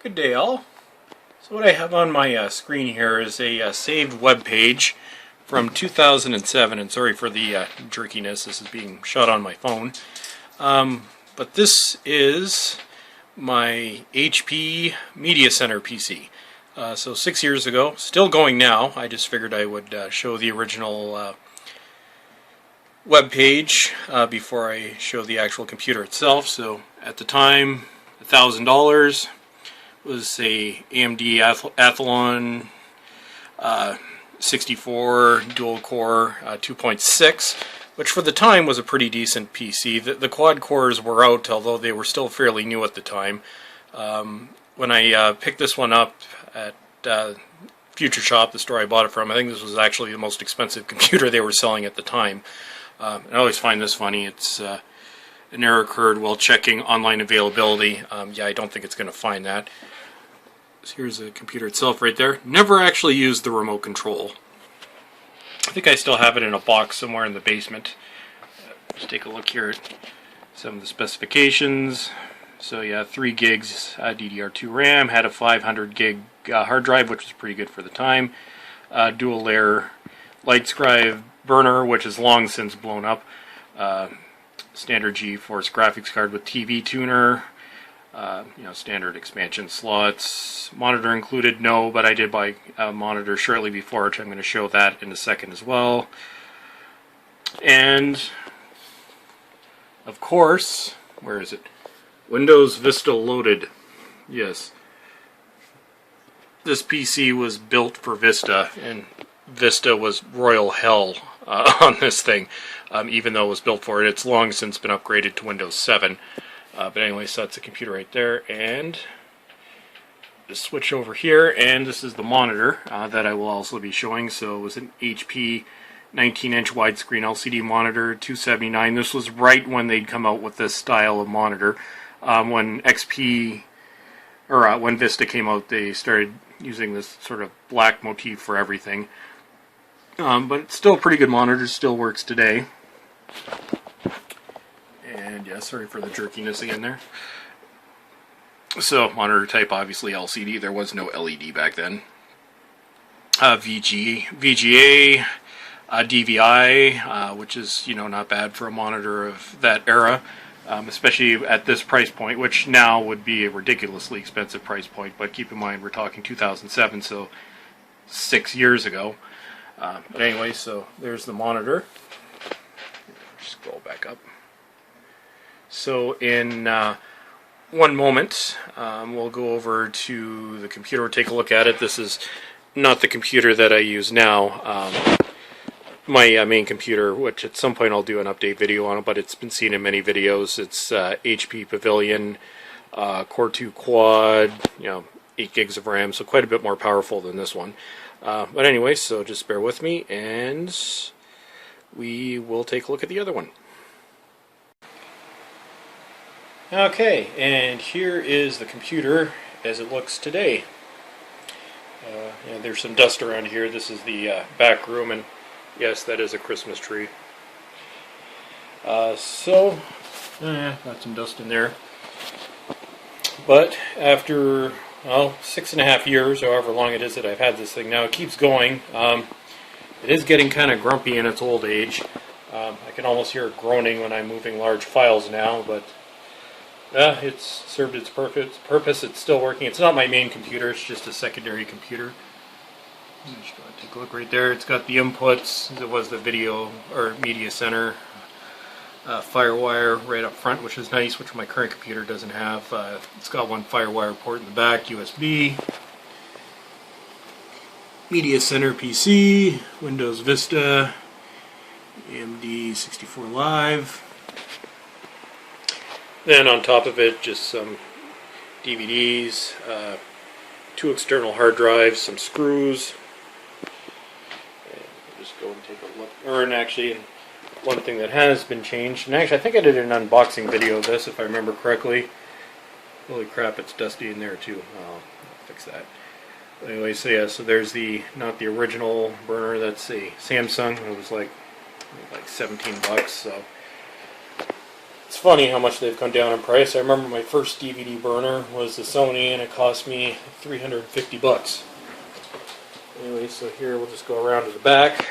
Good day, all. So what I have on my screen here is a saved web page from 2007, and sorry for the jerkiness, this is being shot on my phone. But this is my HP Media Center PC. So 6 years ago, still going now. I just figured I would show the original web page before I show the actual computer itself. So at the time, $1,000. Was a AMD Athlon 64 dual core 2.6, which for the time was a pretty decent PC. The quad cores were out, although they were still fairly new at the time. When I picked this one up at Future Shop, the store I bought it from, I think this was actually the most expensive computer they were selling at the time. I always find this funny. It's an error occurred while checking online availability. Yeah, I don't think it's going to find that. So here's the computer itself right there. Never actually used the remote control. I think I still have it in a box somewhere in the basement. Just take a look here at some of the specifications. So yeah, 3 gigs DDR2 RAM, had a 500 gig hard drive, which was pretty good for the time. Dual layer Widescreen burner, which is long since blown up. Standard GeForce graphics card with TV tuner. Standard expansion slots. Monitor included, no, but I did buy a monitor shortly before, which I'm going to show that in a second as well. And, of course, where is it? Windows Vista loaded. Yes. This PC was built for Vista, and Vista was royal hell on this thing, even though it was built for it. It's long since been upgraded to Windows 7. But anyway, so that's the computer right there, and just switch over here, and this is the monitor that I will also be showing. So it was an HP 19-inch widescreen LCD monitor, $279. This was right when they'd come out with this style of monitor. When when Vista came out, they started using this sort of black motif for everything. But it's still a pretty good monitor, still works today. And yeah, sorry for the jerkiness again there. So, monitor type, obviously LCD. There was no LED back then. VGA, DVI, which is, not bad for a monitor of that era, especially at this price point, which now would be a ridiculously expensive price point. But keep in mind, we're talking 2007, so 6 years ago. But anyway, so there's the monitor. Scroll back up. So in one moment, we'll go over to the computer, take a look at it. This is not the computer that I use now. My main computer, which at some point I'll do an update video on it, but it's been seen in many videos. It's HP Pavilion, Core 2 Quad, 8 gigs of RAM, so quite a bit more powerful than this one. But anyway, so just bear with me, and we will take a look at the other one. Okay, and here is the computer as it looks today. There's some dust around here. This is the back room, and yes, that is a Christmas tree. Got some dust in there. But after 6.5 years, or however long it is that I've had this thing now, it keeps going. It is getting kind of grumpy in its old age. I can almost hear it groaning when I'm moving large files now, but it's served its purpose. It's still working. It's not my main computer. It's just a secondary computer. Just go take a look right there. It's got the inputs. It was the video or media center FireWire right up front, which is nice, which my current computer doesn't have. It's got one FireWire port in the back, USB. Media Center PC, Windows Vista, AMD 64 Live. Then on top of it, just some DVDs, 2 external hard drives, some screws. And we'll just go and take a look. And actually, one thing that has been changed, and actually I think I did an unboxing video of this if I remember correctly. Holy crap, it's dusty in there too. I'll fix that. Anyway, so yeah, so there's not the original burner, that's a Samsung. It was like $17, so It's funny how much they've gone down in price. I remember my first DVD burner was the Sony, and it cost me $350. Anyway, so here we'll just go around to the back,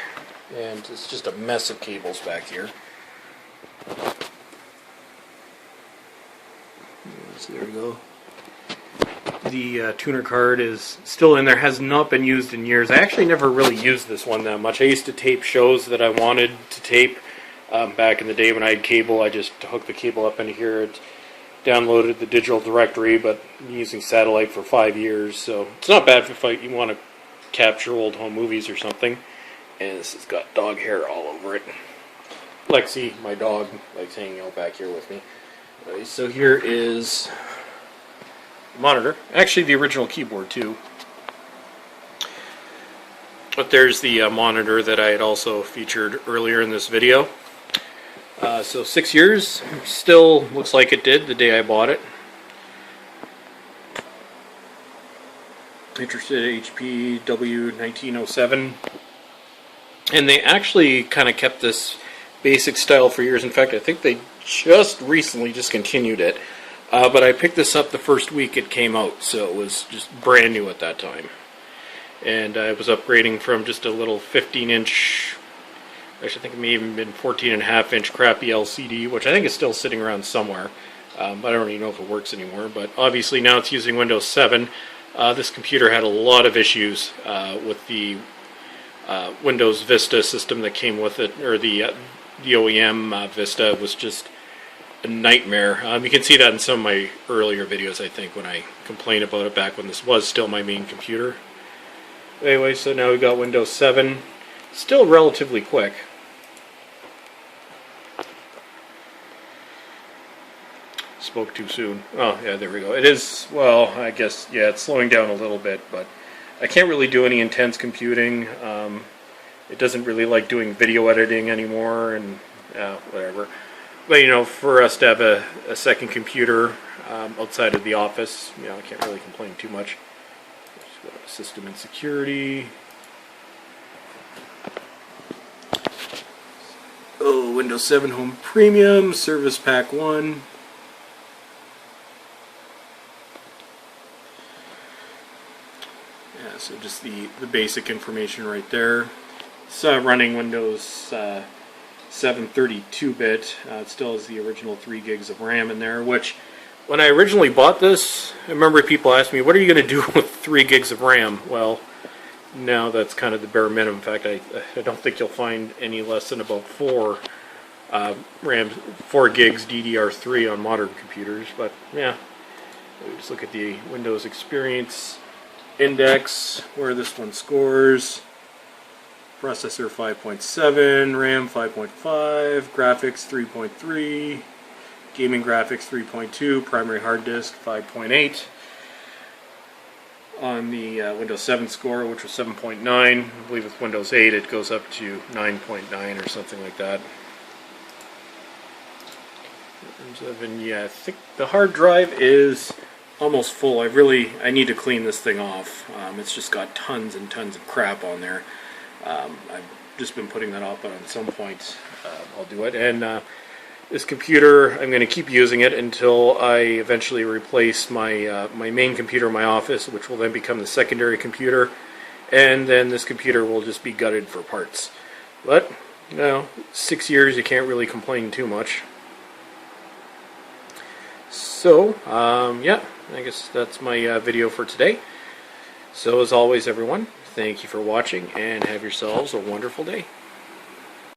and it's just a mess of cables back here. So there we go. The tuner card is still in there, has not been used in years. I actually never really used this one that much. I used to tape shows that I wanted to tape back in the day when I had cable. I just hooked the cable up into here. It downloaded the digital directory, but I'm using satellite for 5 years, so it's not bad if you want to capture old home movies or something. And this has got dog hair all over it. Lexi, my dog, likes hanging out back here with me. So here is the monitor. Actually, the original keyboard too. But there's the monitor that I had also featured earlier in this video. So 6 years, still looks like it did the day I bought it. Interested HP W1907. And they actually kind of kept this basic style for years. In fact, I think they just recently discontinued it. But I picked this up the first week it came out, so it was just brand new at that time. And I was upgrading from just a little 15-inch, actually I think it may have even been 14.5-inch crappy LCD, which I think is still sitting around somewhere. I don't even know if it works anymore, but obviously now it's using Windows 7. This computer had a lot of issues with the Windows Vista system that came with it, or the OEM Vista was just a nightmare. You can see that in some of my earlier videos, I think, when I complained about it back when this was still my main computer. Anyway, so now we've got Windows 7. Still relatively quick. Spoke too soon. Oh, yeah, there we go. It is, well, I guess, yeah, it's slowing down a little bit, but I can't really do any intense computing. It doesn't really like doing video editing anymore, and whatever. But, you know, for us to have a second computer outside of the office, you know, I can't really complain too much. System and security. Oh, Windows 7 Home Premium, Service Pack 1. Yeah, so just the basic information right there. It's running Windows 7 32-bit. It still has the original 3 gigs of RAM in there, which when I originally bought this, I remember people asked me, what are you going to do with 3 gigs of RAM? Well, now that's kind of the bare minimum. In fact, I don't think you'll find any less than about 4 gigs DDR3 on modern computers. But yeah, just look at the Windows Experience Index, where this one scores. Processor 5.7, RAM 5.5, graphics 3.3, gaming graphics 3.2, primary hard disk 5.8. On the Windows 7 score, which was 7.9, I believe with Windows 8 it goes up to 9.9 or something like that. Yeah, I think the hard drive is almost full. I need to clean this thing off. It's just got tons and tons of crap on there. I've just been putting that off, but at some point I'll do it. And this computer, I'm going to keep using it until I eventually replace my my main computer in my office, which will then become the secondary computer. And then this computer will just be gutted for parts. But, you know, 6 years, you can't really complain too much. So, yeah, I guess that's my video for today. So, as always, everyone, thank you for watching, and have yourselves a wonderful day.